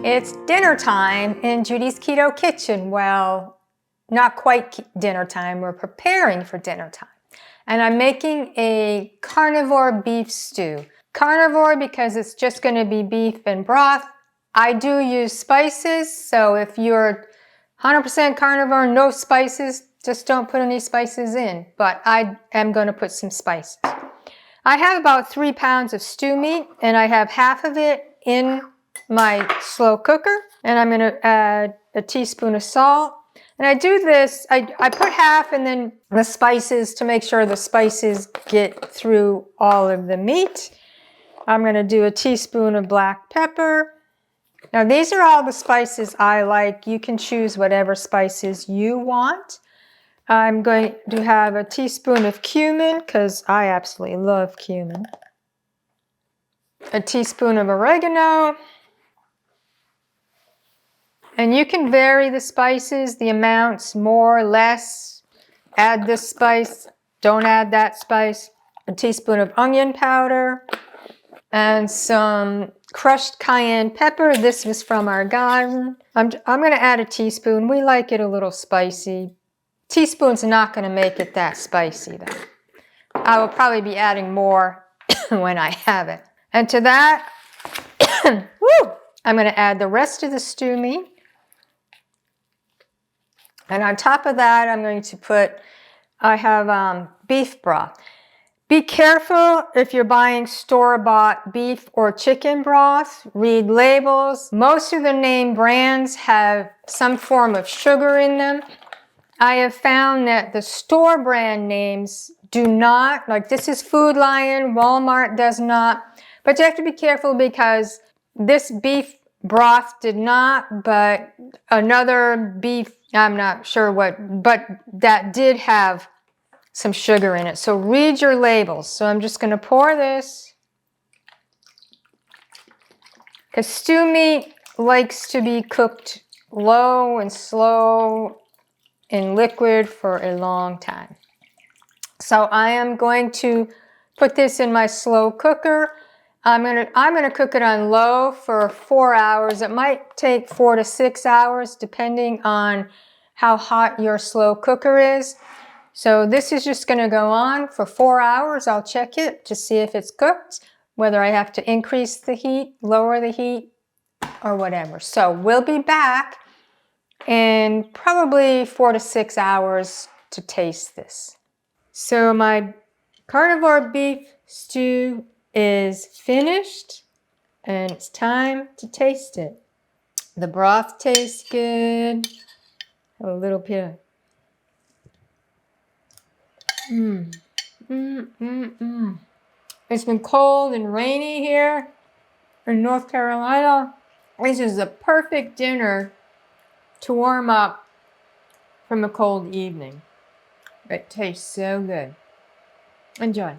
It's dinner time in Judy's Keto Kitchen. Well, not quite dinner time. We're preparing for dinner time. And I'm making a carnivore beef stew. Carnivore because it's just going to be beef and broth. I do use spices, so if you're 100% carnivore, no spices, just don't put any spices in. But I am going to put some spices. I have about 3 pounds of stew meat, and I have half of it in my slow cooker, and I'm going to add a teaspoon of salt. And I do this, I put half and then the spices to make sure the spices get through all of the meat. I'm going to do a teaspoon of black pepper. Now these are all the spices I like. You can choose whatever spices you want. I'm going to have a teaspoon of cumin because I absolutely love cumin. A teaspoon of oregano. And you can vary the spices, the amounts, more, less. Add this spice, don't add that spice. A teaspoon of onion powder and some crushed cayenne pepper. This was from our garden. I'm going to add a teaspoon. We like it a little spicy. Teaspoon's not going to make it that spicy though. I will probably be adding more when I have it. And to that, I'm going to add the rest of the stew meat. And on top of that, I'm going to put, I have beef broth. Be careful if you're buying store-bought beef or chicken broth. Read labels. Most of the name brands have some form of sugar in them. I have found that the store brand names do not, like this is Food Lion, Walmart does not. But you have to be careful because this beef broth did not, but another beef, I'm not sure what, but that did have some sugar in it. So read your labels. So I'm just going to pour this. Because stew meat likes to be cooked low and slow in liquid for a long time. So I am going to put this in my slow cooker. I'm gonna cook it on low for 4 hours. It might take 4 to 6 hours depending on how hot your slow cooker is. So this is just gonna go on for 4 hours. I'll check it to see if it's cooked, whether I have to increase the heat, lower the heat, or whatever. So we'll be back in probably 4 to 6 hours to taste this. So my carnivore beef stew is finished and it's time to taste it. The broth tastes good. A little bit of It's been cold and rainy here in North Carolina. This is a perfect dinner to warm up from a cold evening. It tastes so good. Enjoy.